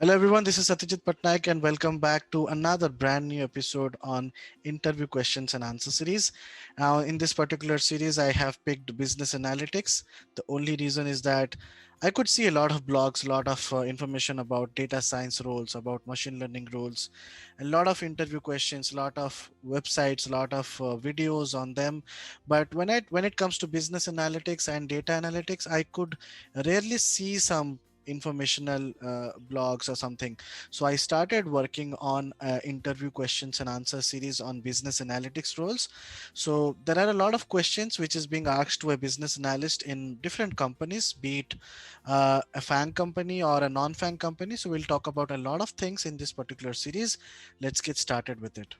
Hello everyone, this is Satyajit Patnaik and welcome back to another brand new episode on interview questions and answer series. Now in this particular series I have picked business analytics. The only reason is that I could see a lot of blogs, a lot of information about data science roles, about machine learning roles, a lot of interview questions, a lot of websites, a lot of videos on them. But when it comes to business analytics and data analytics, I could rarely see some informational blogs or something. So I started working on interview questions and answer series on business analytics roles. So there are a lot of questions which is being asked to a business analyst in different companies, be it a FANG company or a non-FANG company. So we'll talk about a lot of things in this particular series. Let's get started with it.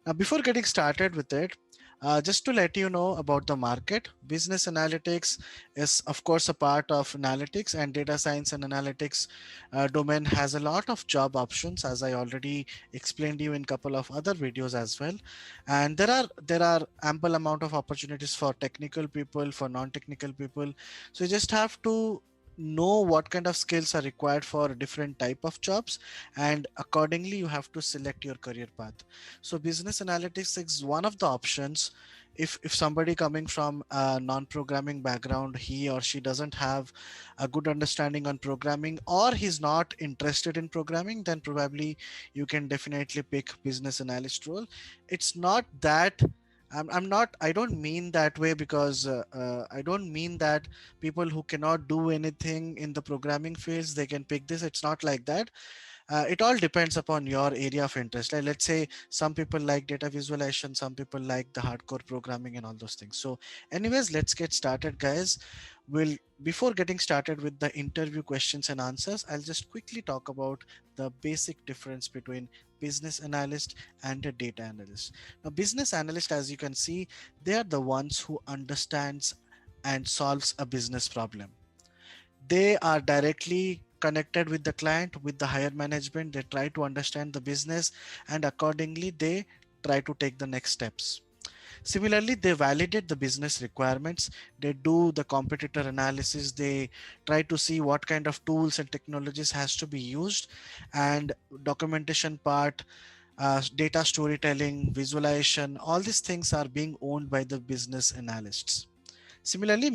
Now, before getting started with it, just to let you know about the market, business analytics is, of course, a part of analytics, and data science and analytics domain has a lot of job options, as I already explained to you in a couple of other videos as well. And there are ample amount of opportunities for technical people, for non-technical people. So you just have to know what kind of skills are required for different type of jobs, and accordingly you have to select your career path. So business analytics is one of the options. If somebody coming from a non-programming background, he or she doesn't have a good understanding on programming, or he's not interested in programming, then probably you can definitely pick business analyst role. It's not that I'm not, I don't mean that way, because I don't mean that people who cannot do anything in the programming fields they can pick this. It's not like that. It all depends upon your area of interest. Like, let's say some people like data visualization, some people like the hardcore programming and all those things. So anyways, let's get started, guys. We'll Before getting started with the interview questions and answers, I'll just quickly talk about the basic difference between business analyst and a data analyst. Now, business analyst, as you can see, they are the ones who understands and solves a business problem. They are directly connected with the client, with the higher management. They try to understand the business, and accordingly they try to take the next steps. Similarly, they validate the business requirements, they do the competitor analysis, they try to see what kind of tools and technologies has to be used, and documentation part, data storytelling, visualization, all these things are being owned by the business analysts. Similarly,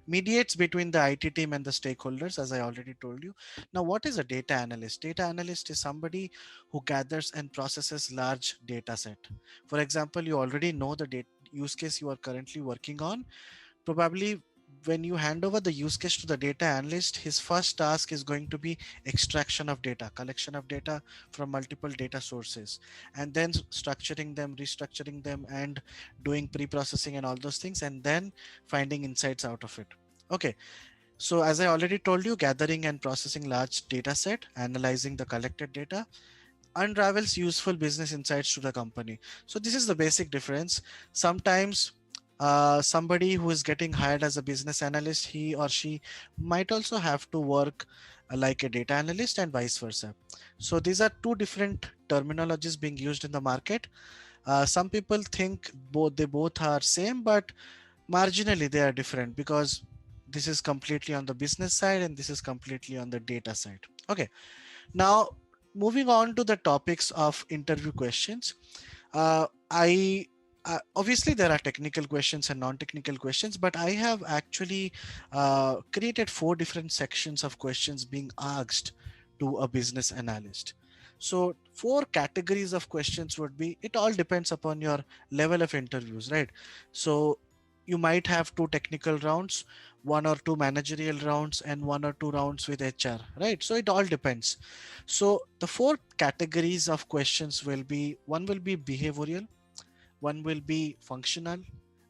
mediates between the IT team and the stakeholders, as I already told you. Now, what is a data analyst? Data analyst is somebody who gathers and processes large data set. For example, you already know the use case you are currently working on. Probably when you hand over the use case to the data analyst, his first task is going to be extraction of data, collection of data from multiple data sources, and then structuring them, restructuring them, and doing pre-processing and all those things, and then finding insights out of it. Okay, so as I already told you, gathering and processing large data set, analyzing the collected data, unravels useful business insights to the company. So this is the basic difference. Sometimes somebody who is getting hired as a business analyst, he or she might also have to work like a data analyst, and vice versa. So these are two different terminologies being used in the market. Some people think both are same, but marginally they are different, because this is completely on the business side and this is completely on the data side. Okay, now, moving on to the topics of interview questions, I obviously there are technical questions and non-technical questions, but I have actually created four different sections of questions being asked to a business analyst. So four categories of questions would be, it all depends upon your level of interviews, right? So you might have two technical rounds, one or two managerial rounds, and one or two rounds with HR, right? So it all depends. So the four categories of questions will be, one will be behavioral, one will be functional,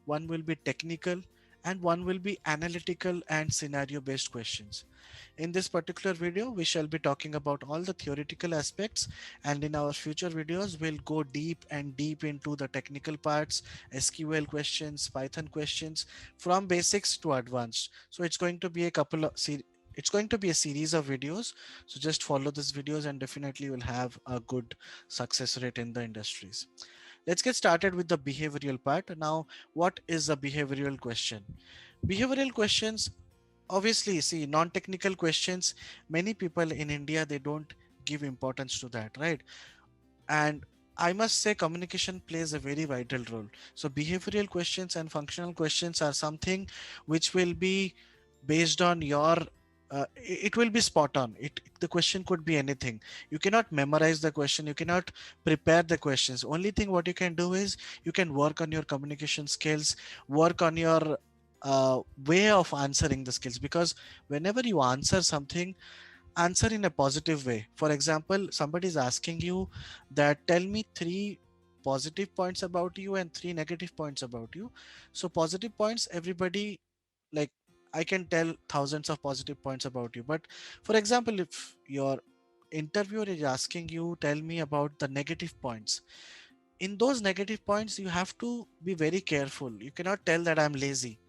one will be technical, and one will be analytical and scenario based questions. In this particular video, we shall be talking about all the theoretical aspects, and in our future videos, we'll go deep and deep into the technical parts, SQL questions, Python questions, from basics to advanced. So it's going to be a couple of It's going to be a series of videos. So just follow these videos and definitely you'll have a good success rate in the industries. Let's get started with the behavioral part. Now, what is a behavioral question? Behavioral questions, obviously, see, non-technical questions, many people in India, they don't give importance to that, right? And I must say communication plays a very vital role. So behavioral questions and functional questions are something which will be based on your it will be spot on. The question could be anything. You cannot memorize the question, you cannot prepare the questions. Only thing what you can do is you can work on your communication skills, work on your way of answering the skills, because whenever you answer something, answer in a positive way. For example, somebody is asking you that tell me three positive points about you and three negative points about you. So positive points, everybody, like, I can tell thousands of positive points about you. But for example, if your interviewer is asking you tell me about the negative points, in those negative points you have to be very careful. You cannot tell that I'm lazy.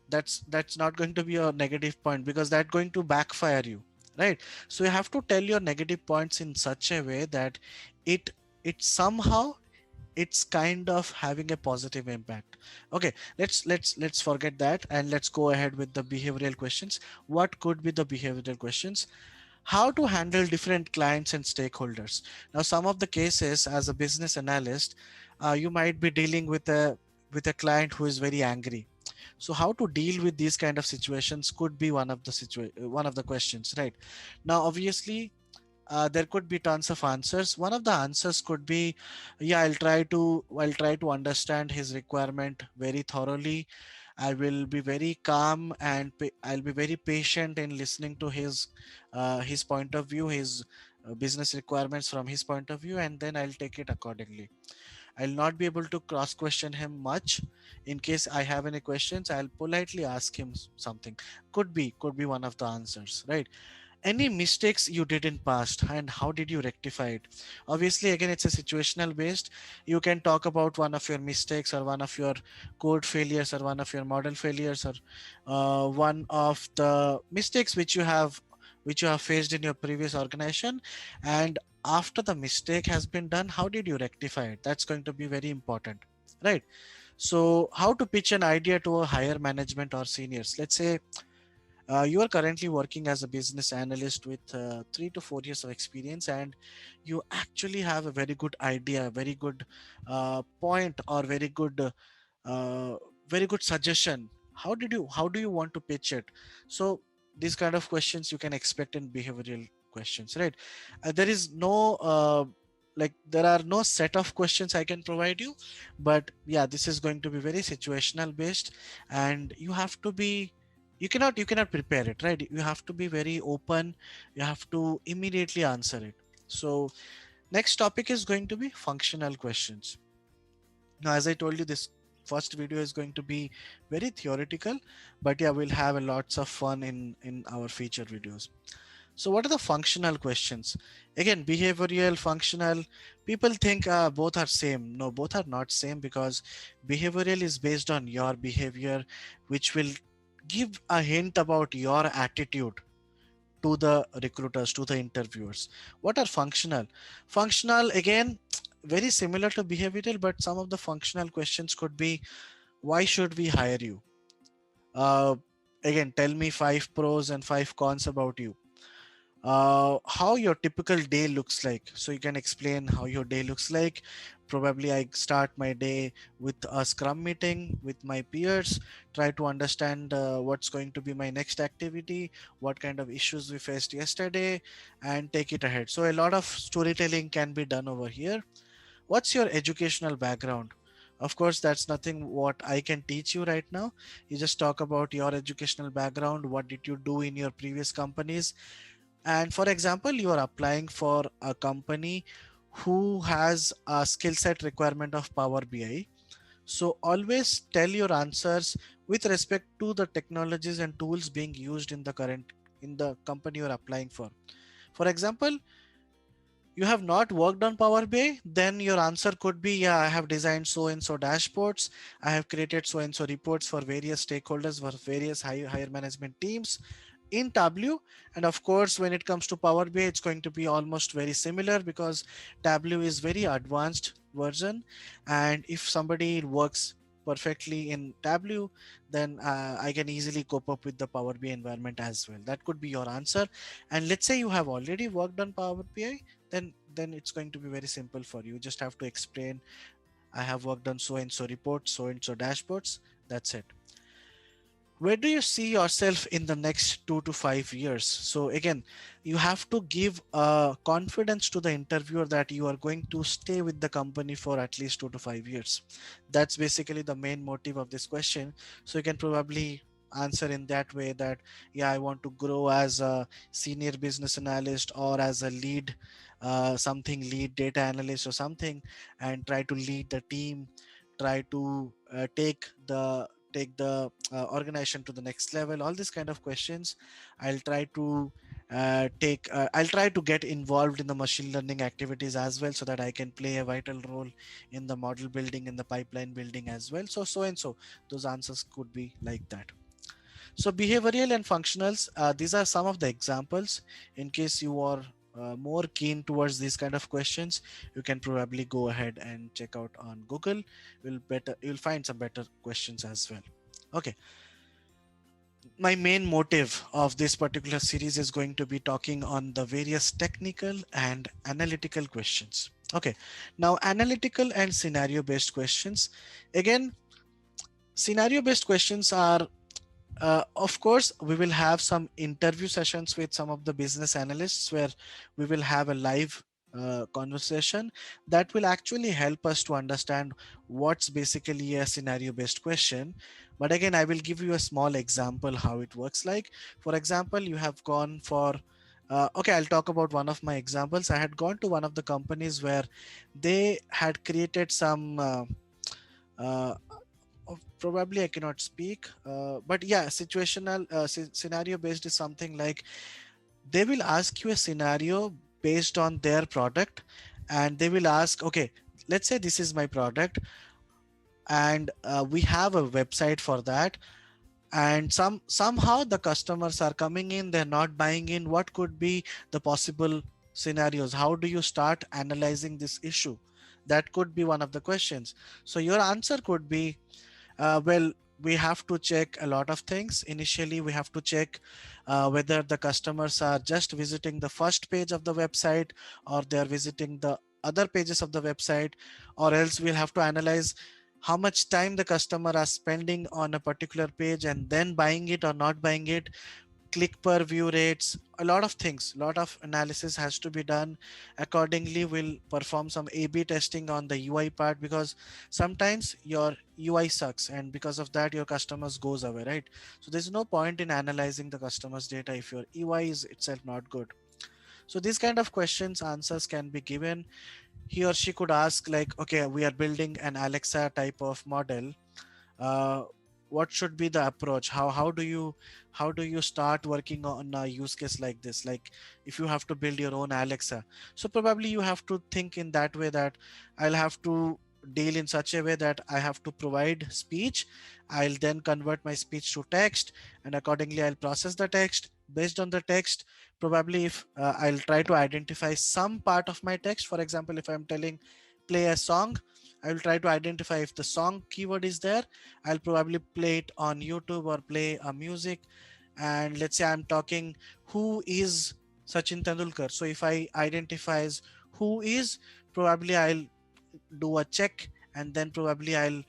That's not going to be a negative point, because that's going to backfire you, right? So you have to tell your negative points in such a way that it it somehow it's kind of having a positive impact. Okay, let's forget that and let's go ahead with the behavioral questions. What could be the behavioral questions? How to handle different clients and stakeholders. Now, some of the cases as a business analyst, you might be dealing with a client who is very angry. So how to deal with these kind of situations could be one of the questions, right? Now, obviously, there could be tons of answers. One of the answers could be, yeah, I'll try to understand his requirement very thoroughly. I will be very calm and I'll be very patient in listening to his point of view, his business requirements from his point of view, and then I'll take it accordingly. I'll not be able to cross question him much. In case I have any questions, I'll politely ask him something. Could be one of the answers, right? Any mistakes you did in past and how did you rectify it? Obviously, again, it's a situational based. You can talk about one of your mistakes or one of your code failures or one of your model failures, or one of the mistakes which you have faced in your previous organization, and after the mistake has been done, how did you rectify it? That's going to be very important, right? So how to pitch an idea to a higher management or seniors. Let's say you are currently working as a business analyst with 3 to 4 years of experience, and you actually have a very good idea, very good point, or uh, very good suggestion. How do you want to pitch it? So these kind of questions you can expect in behavioral questions, right? There is no there are no set of questions I can provide you, but yeah, this is going to be very situational based, and you cannot prepare it, right? You have to be very open. You have to immediately answer it. So next topic is going to be functional questions. Now, as I told you, this first video is going to be very theoretical, but yeah, we'll have a lots of fun in our feature videos. So what are the functional questions? Again, behavioral, functional. People think both are same. No, both are not same, because behavioral is based on your behavior, which will give a hint about your attitude to the recruiters, to the interviewers. What are functional? Functional, again, very similar to behavioral, but some of the functional questions could be, why should we hire you? Uh, Again, tell me five pros and five cons about you. How your typical day looks like. So you can explain how your day looks like. Probably I start my day with a scrum meeting with my peers, try to understand what's going to be my next activity, what kind of issues we faced yesterday, and take it ahead. So a lot of storytelling can be done over here. What's your educational background? Of course, that's nothing what I can teach you right now. You just talk about your educational background. What did you do in your previous companies? And for example, you are applying for a company who has a skill set requirement of Power BI. So always tell your answers with respect to the technologies and tools being used in the company you're applying for. For example, you have not worked on Power BI, then your answer could be, yeah, I have designed so and so dashboards. I have created so and so reports for various stakeholders, for various higher management teams in Tableau. And of course, when it comes to Power BI, it's going to be almost very similar because Tableau is very advanced version. And if somebody works perfectly in Tableau, then I can easily cope up with the Power BI environment as well. That could be your answer. And let's say you have already worked on Power BI, then it's going to be very simple for you. You just have to explain, I have worked on so and so reports, so and so dashboards. That's it. Where do you see yourself in the next 2 to 5 years? So again, you have to give confidence to the interviewer that you are going to stay with the company for at least 2 to 5 years. That's basically the main motive of this question. So you can probably answer in that way that, yeah, I want to grow as a senior business analyst or as a lead, something lead data analyst or something, and try to lead the team, try to take the organization to the next level. All these kind of questions I'll try to I'll try to get involved in the machine learning activities as well, so that I can play a vital role in the model building and the pipeline building as well. So and so those answers could be like that. So behavioral and functionals, these are some of the examples. In case you are more keen towards these kind of questions, you can probably go ahead and check out on Google. You'll find some better questions as well. Okay, my main motive of this particular series is going to be talking on the various technical and analytical questions. Okay, now analytical and scenario based questions. Again, scenario based questions are, of course, we will have some interview sessions with some of the business analysts where we will have a live conversation that will actually help us to understand what's basically a scenario based question. But again, I will give you a small example how it works. Like, for example, you have gone for okay, I'll talk about one of my examples. I had gone to one of the companies where they had created some uh, probably I cannot speak, but yeah, situational scenario based is something like they will ask you a scenario based on their product, and they will ask, okay, let's say this is my product, and we have a website for that, and somehow the customers are coming in, they're not buying in. What could be the possible scenarios? How do you start analyzing this issue? That could be one of the questions. So your answer could be, well, we have to check a lot of things. Initially, we have to check whether the customers are just visiting the first page of the website, or they are visiting the other pages of the website, or else we'll have to analyze how much time the customer are spending on a particular page and then buying it or not buying it, click per view rates, a lot of things, a lot of analysis has to be done. Accordingly, we'll perform some A/B testing on the UI part, because sometimes your UI sucks, and because of that your customers goes away, right? So there's no point in analyzing the customers data if your UI is itself not good. So these kind of questions answers can be given. He or she could ask like, okay, we are building an Alexa type of model, uh, what should be the approach? How do you start working on a use case like this? Like, if you have to build your own Alexa, so probably you have to think in that way that I'll have to deal in such a way that I have to provide speech, I'll then convert my speech to text, and accordingly I'll process the text. Based on the text, probably if I'll try to identify some part of my text. For example, if I'm telling play a song, I will try to identify if the song keyword is there. I'll probably play it on YouTube or play a music. And let's say I'm talking who is Sachin Tendulkar. So if I identifies who is, probably I'll do a check, and then probably I'll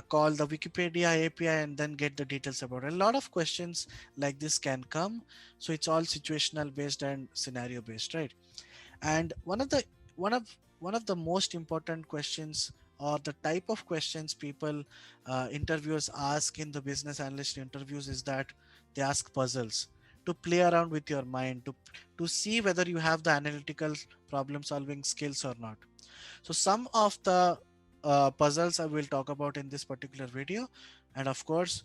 call the Wikipedia API and then get the details about it. A lot of questions like this can come. So it's all situational based and scenario based, right? And one of the most important questions, or the type of questions people interviewers ask in the business analyst interviews, is that they ask puzzles to play around with your mind, to see whether you have the analytical problem solving skills or not. So some of the puzzles I will talk about in this particular video, and of course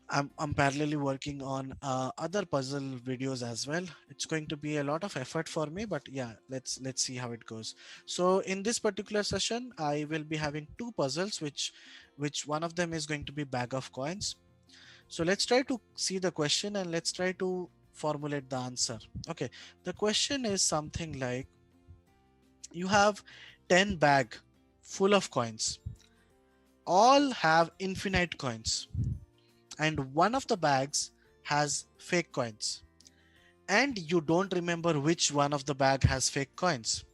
I'm parallelly working on other puzzle videos as well. It's going to be a lot of effort for me, but yeah, let's see how it goes. So in this particular session, I will be having two puzzles, which one of them is going to be bag of coins. So let's try to see the question and let's try to formulate the answer. Okay, the question is something like, you have 10 bag full of coins, all have infinite coins, and one of the bags has fake coins, and you don't remember which one of the bag has fake coins,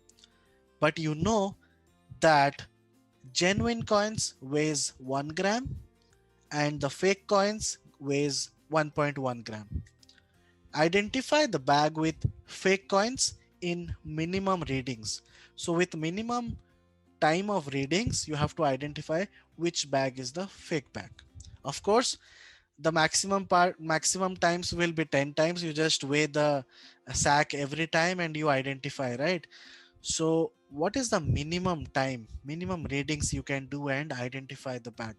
but you know that genuine coins weighs 1 gram and the fake coins weighs 1.1 gram. Identify the bag with fake coins in minimum readings. So with minimum time of readings, you have to identify which bag is the fake bag. Of course, the maximum times will be 10 times. You just weigh the sack every time and you identify, right? So what is the minimum readings you can do and identify the bag?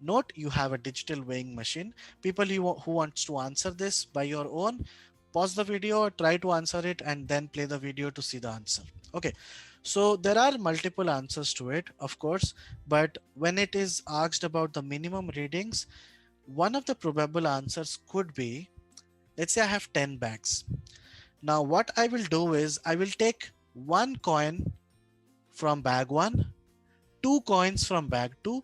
Note, you have a digital weighing machine. People who wants to answer this by your own, pause the video, try to answer it, and then play the video to see the answer. Okay, so there are multiple answers to it, of course, but when it is asked about the minimum readings, one of the probable answers could be, let's say I have 10 bags. Now what I will do is I will take one coin from bag 1, 2 coins from bag 2,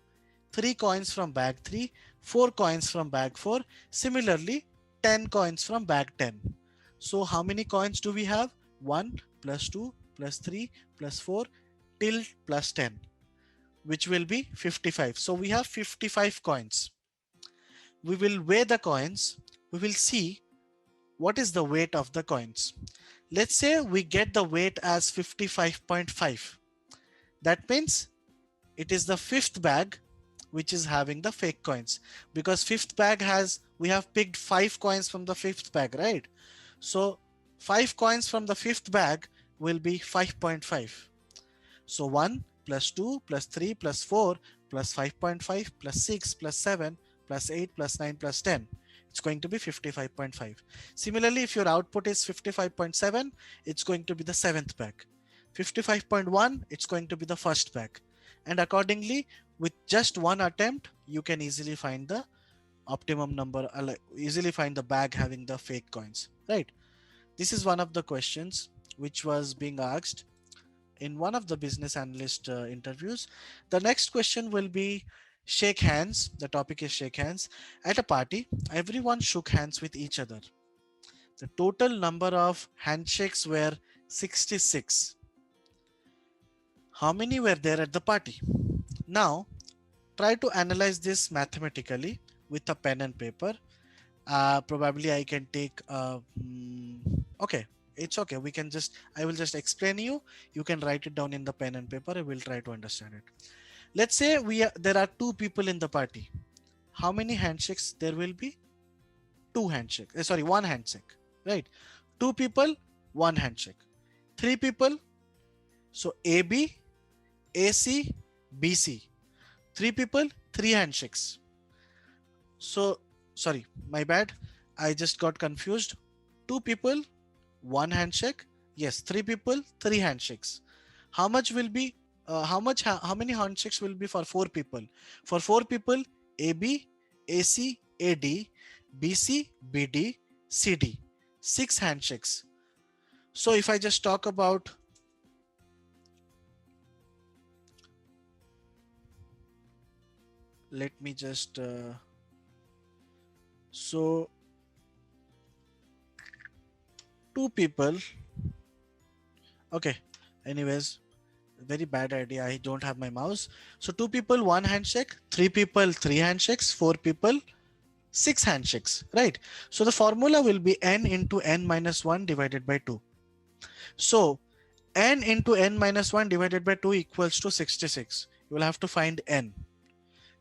3 coins from bag 3, 4 coins from bag 4, similarly 10 coins from bag 10. So how many coins do we have? 1 plus 2 plus 3 plus 4 till plus 10, which will be 55. So we have 55 coins. We will weigh the coins. We will see what is the weight of the coins. Let's say we get the weight as 55.5. That means it is the fifth bag which is having the fake coins, because fifth bag has, we have picked 5 coins from the fifth bag, right? So 5 coins from the fifth bag will be 5.5. So 1 plus 2 plus 3 plus 4 plus 5.5 plus 6 plus 7 plus 8 plus 9 plus 10. It's going to be 55.5. Similarly, if your output is 55.7, it's going to be the seventh bag. 55.1, it's going to be the first bag. And accordingly, with just one attempt, you can easily find the optimum number, easily find the bag having the fake coins, right? This is one of the questions which was being asked in one of the business analyst interviews. The next question will be shake hands. The topic is shake hands. At a party, everyone shook hands with each other. The total number of handshakes were 66. How many were there at the party? Now, try to analyze this mathematically with a pen and paper. Probably I can take, okay, it's okay. I will just explain you. You can write it down in the pen and paper. I will try to understand it. Let's say there are 2 people in the party. How many handshakes there will be? 2 handshakes. Sorry, 1 handshake, right? 2 people, 1 handshake. 3 people, so AB, AC, BC. 3 people, 3 handshakes. So, sorry, my bad. I just got confused. 2 people, 1 handshake. Yes, 3 people, 3 handshakes. How much will be, how many handshakes will be for 4 people? For 4 people, AB, AC, AD, BC, BD, CD. 6 handshakes. So if I just talk about, let me just, so 2 people, okay, anyways, very bad idea. I don't have my mouse. So 2 people, 1 handshake, 3 people, 3 handshakes, 4 people, 6 handshakes, right? So the formula will be n into n minus 1 divided by 2. So n into n minus 1 divided by 2 equals to 66. You will have to find n.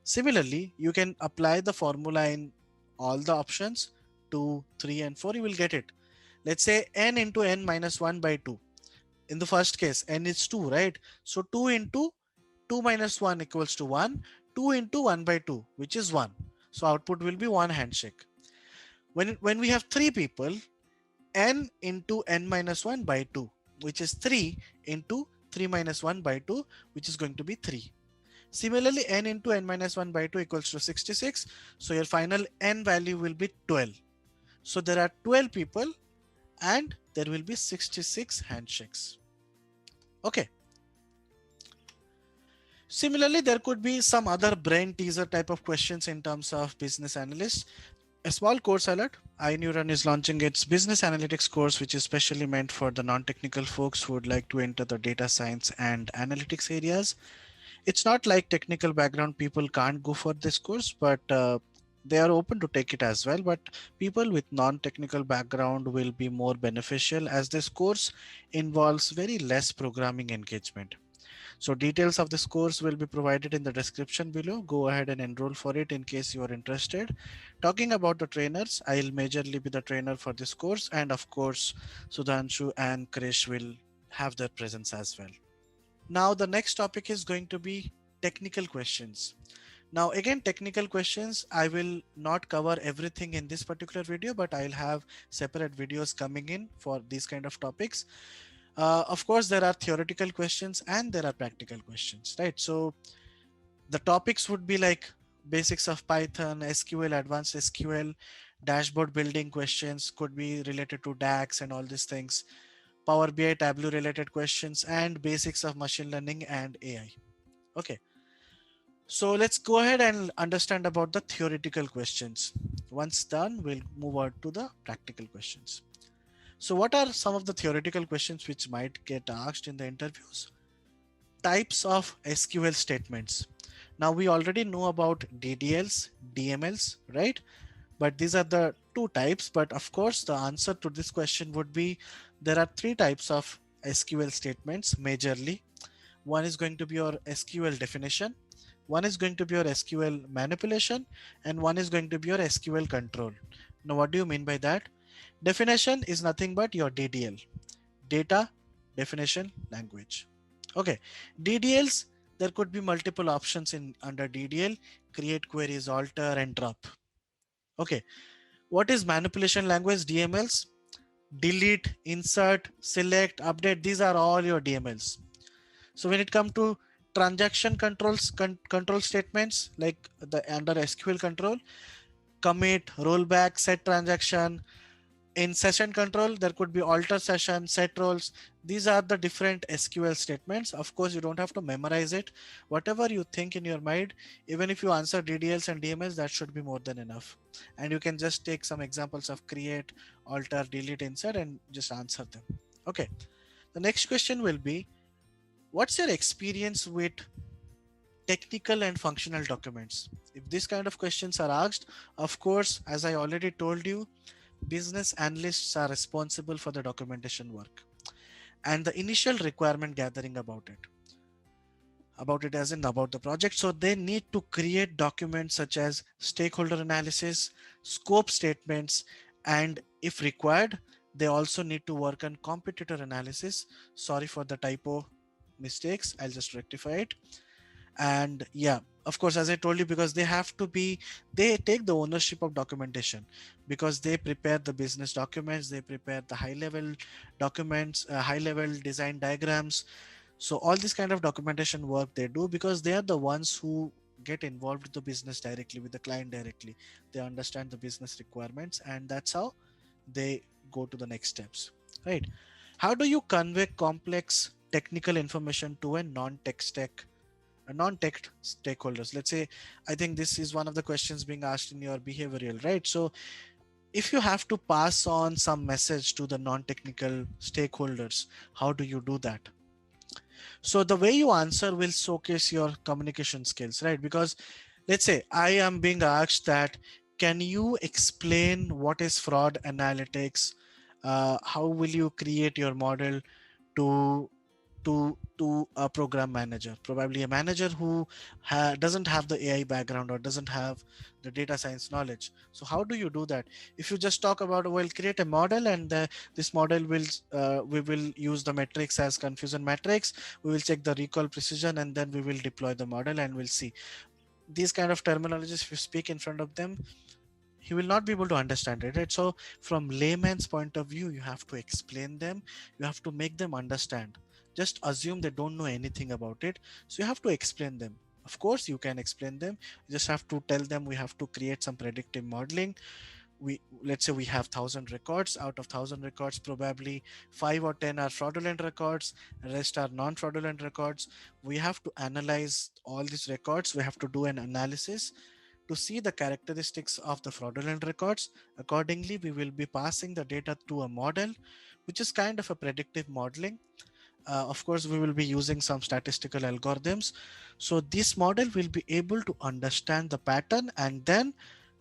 Similarly, you can apply the formula in all the options 2, 3 and 4. You will get it. Let's say n into n minus 1 by 2. In the first case, n is 2, right? So 2 into 2 minus 1 equals to 1. 2 into 1 by 2, which is 1. So output will be 1 handshake. When we have 3 people, n into n minus 1 by 2, which is 3 into 3 minus 1 by 2, which is going to be 3. Similarly, n into n minus 1 by 2 equals to 66. So your final n value will be 12. So there are 12 people and there will be 66 handshakes. Okay. Similarly, there could be some other brain teaser type of questions in terms of business analyst. A small course alert. iNeuron is launching its business analytics course, which is specially meant for the non-technical folks who would like to enter the data science and analytics areas. It's not like technical background people can't go for this course, but they are open to take it as well. But people with non-technical background will be more beneficial as this course involves very less programming engagement. So details of this course will be provided in the description below. Go ahead and enroll for it in case you are interested. Talking about the trainers, I'll majorly be the trainer for this course, and of course Sudhanshu and Krish will have their presence as well. Now the next topic is going to be technical questions. Now again, technical questions, I will not cover everything in this particular video, but I'll have separate videos coming in for these kind of topics. Of course, there are theoretical questions and there are practical questions, right? So the topics would be like basics of Python, SQL, advanced SQL, dashboard building questions could be related to DAX and all these things, Power BI, Tableau related questions, and basics of machine learning and AI. Okay. So let's go ahead and understand about the theoretical questions. Once done, we'll move on to the practical questions. So what are some of the theoretical questions which might get asked in the interviews? Types of SQL statements. Now we already know about DDLs, DMLs, right? But these are the two types. But of course, the answer to this question would be there are three types of SQL statements majorly. One is going to be your SQL definition, one is going to be your SQL manipulation, and one is going to be your SQL control. Now, what do you mean by that? Definition is nothing but your DDL, data definition language. Okay, DDLs, there could be multiple options in under DDL: create queries, alter, and drop. Okay, what is manipulation language? DMLs: delete, insert, select, update. These are all your DMLs. So when it comes to transaction controls, control statements like the under SQL control, commit, rollback, set transaction. In session control, there could be alter session, set roles. These are the different SQL statements. Of course, you don't have to memorize it. Whatever you think in your mind, even if you answer DDLs and DMLs, that should be more than enough. And you can just take some examples of create, alter, delete, insert, and just answer them. Okay. The next question will be, what's your experience with technical and functional documents? If this kind of questions are asked, of course, as I already told you, business analysts are responsible for the documentation work and the initial requirement gathering about it as in about the project. So they need to create documents such as stakeholder analysis, scope statements, and if required, they also need to work on competitor analysis. Sorry for the typo mistakes, I'll just rectify it. And yeah, of course, as I told you, because they have to be, they take the ownership of documentation because they prepare the business documents, they prepare the high level documents, high level design diagrams. So all this kind of documentation work they do because they are the ones who get involved with the business directly, with the client directly. They understand the business requirements, and that's how they go to the next steps, right? How do you convey complex technical information to a non-tech stakeholders? Let's say, I think this is one of the questions being asked in your behavioral, right? So if you have to pass on some message to the non-technical stakeholders, how do you do that? So the way you answer will showcase your communication skills, right? Because let's say I am being asked that, can you explain what is fraud analytics? How will you create your model to a program manager, probably a manager who doesn't have the AI background or doesn't have the data science knowledge? So how do you do that? If you just talk about, well, create a model and this model will we will use the metrics as confusion matrix, we will check the recall precision, and then we will deploy the model and we'll see. These kind of terminologies, if you speak in front of them, he will not be able to understand it, right? So from layman's point of view, you have to explain them, you have to make them understand. Just assume they don't know anything about it, so you have to explain them. Of course, you can explain them. You just have to tell them we have to create some predictive modeling. Let's say we have 1,000 records. Out of 1,000 records, probably 5 or 10 are fraudulent records, rest are non-fraudulent records. We have to analyze all these records. We have to do an analysis to see the characteristics of the fraudulent records. Accordingly, we will be passing the data to a model, which is kind of a predictive modeling. Of course, we will be using some statistical algorithms. So this model will be able to understand the pattern, and then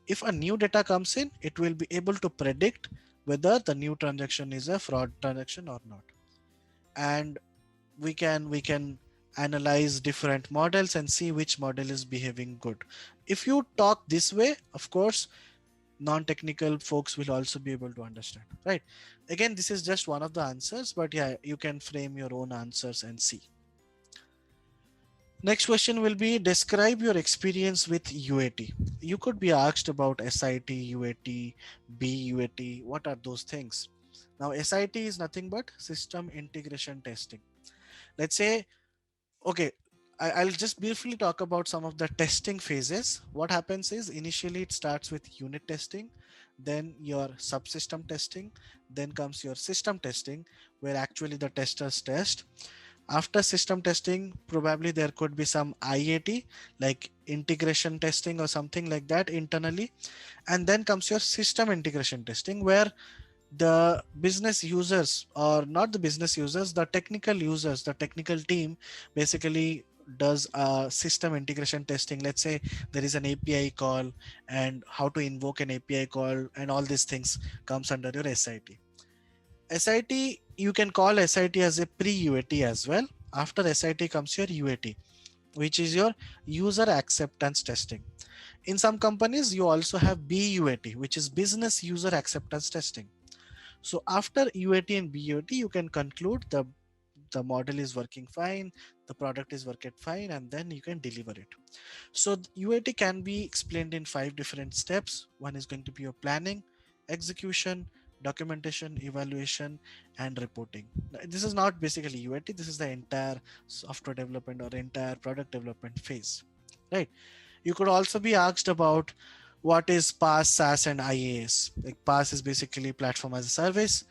if a new data comes in, it will be able to predict whether the new transaction is a fraud transaction or not. And we can analyze different models and see which model is behaving good. If you talk this way, of course, non-technical folks will also be able to understand, right? Again, this is just one of the answers, but yeah, you can frame your own answers and see. Next question will be, describe your experience with UAT. You could be asked about SIT, UAT, BUAT. What are those things? Now, SIT is nothing but system integration testing. Let's say, okay, I'll just briefly talk about some of the testing phases. What happens is initially it starts with unit testing, then your subsystem testing, then comes your system testing, where actually the testers test. After system testing, probably there could be some IAT, like integration testing or something like that internally. And then comes your system integration testing, where the business users, or not the business users, the technical users, the technical team basically does system integration testing. Let's say there is an API call, and how to invoke an API call, and all these things comes under your SIT. SIT, you can call SIT as a pre-UAT as well. After SIT comes your UAT, which is your user acceptance testing. In some companies, you also have BUAT, which is business user acceptance testing. So after UAT and BUAT, you can conclude the model is working fine, the product is working fine, and then you can deliver it. So UAT can be explained in 5 different steps. One is going to be your planning, execution, documentation, evaluation, and reporting. This is not basically UAT. This is the entire software development or entire product development phase, right? You could also be asked about what is PaaS, SaaS, and IaaS. Like PaaS is basically platform as a service,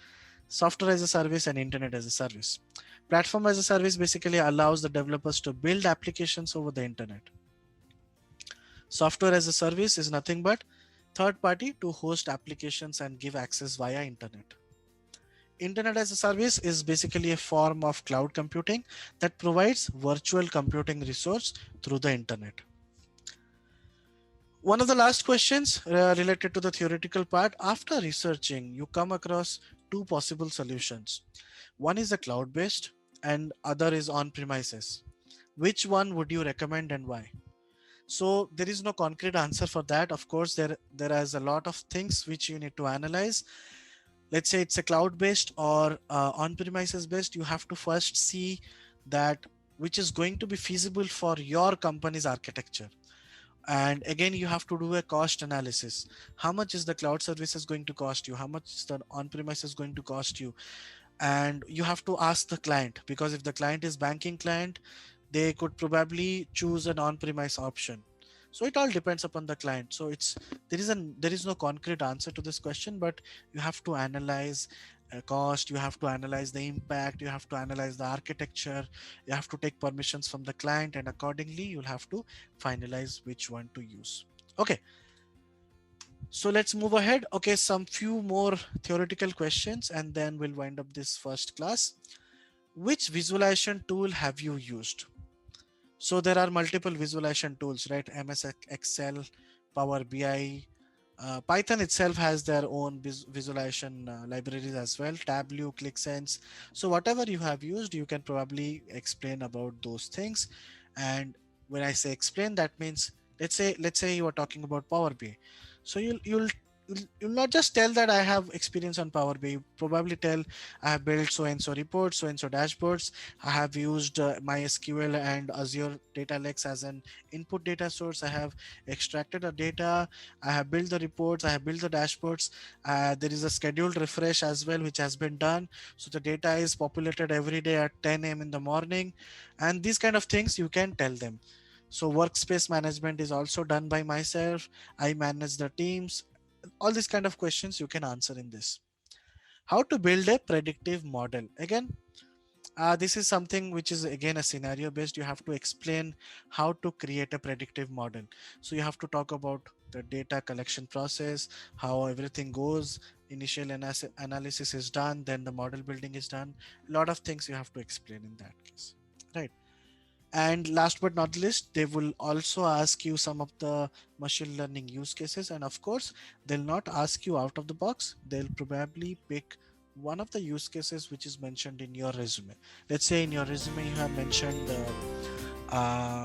software as a service, and internet as a service. Platform as a service basically allows the developers to build applications over the internet. Software as a service is nothing but third party to host applications and give access via internet. Internet as a service is basically a form of cloud computing that provides virtual computing resource through the internet. One of the last questions related to the theoretical part, after researching, you come across two possible solutions. One is a cloud based and other is on premises. Which one would you recommend and why? So there is no concrete answer for that. Of course, there is a lot of things which you need to analyze. Let's say it's a cloud based or on premises based. You have to first see that which is going to be feasible for your company's architecture. And again, you have to do a cost analysis. How much is the cloud services going to cost you? How much is the on-premises going to cost you? And you have to ask the client, because if the client is banking client, they could probably choose an on-premise option. So it all depends upon the client. So there is no concrete answer to this question, but you have to analyze cost, you have to analyze the impact, you have to analyze the architecture, you have to take permissions from the client, and accordingly you'll have to finalize which one to use. Okay, so let's move ahead. Okay, some few more theoretical questions and then we'll wind up this first class. Which visualization tool have you used? So there are multiple visualization tools, right? MS Excel, Power BI, Python itself has their own visualization libraries as well, Tableau, ClickSense. So whatever you have used, you can probably explain about those things. And when I say explain, that means let's say you are talking about Power BI. So you'll not just tell that I have experience on Power BI. You probably tell I have built so and so reports, so and so dashboards. I have used MySQL and Azure Data Lakes as an input data source. I have extracted the data. I have built the reports. I have built the dashboards. There is a scheduled refresh as well, which has been done. So the data is populated every day at 10 a.m. in the morning, and these kind of things you can tell them. So workspace management is also done by myself. I manage the teams. All these kind of questions you can answer in this. How to build a predictive model? Again, this is something which is again a scenario based. You have to explain how to create a predictive model. So you have to talk about the data collection process, how everything goes. Initial analysis is done, then the model building is done. A lot of things you have to explain in that case, right? And last but not least, they will also ask you some of the machine learning use cases. And of course, they'll not ask you out of the box. They'll probably pick one of the use cases which is mentioned in your resume. Let's say in your resume you have mentioned,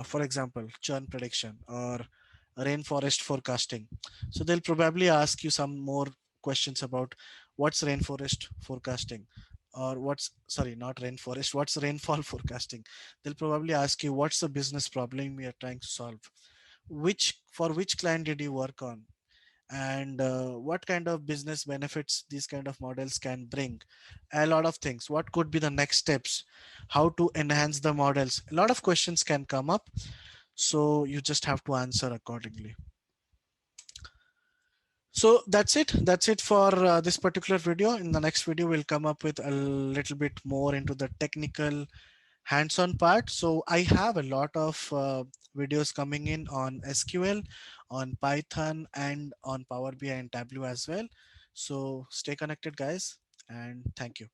for example, churn prediction or rainforest forecasting. So they'll probably ask you some more questions about what's rainforest forecasting, or what's, sorry, not rainforest, what's rainfall forecasting. They'll probably ask you what's the business problem we are trying to solve, which, for which client did you work on, and what kind of business benefits these kind of models can bring. A lot of things, what could be the next steps, how to enhance the models. A lot of questions can come up, so you just have to answer accordingly. So that's it for this particular video. In the next video we'll come up with a little bit more into the technical hands-on part. So I have a lot of videos coming in on SQL, on Python, and on Power BI and Tableau as well. So stay connected, guys, and thank you.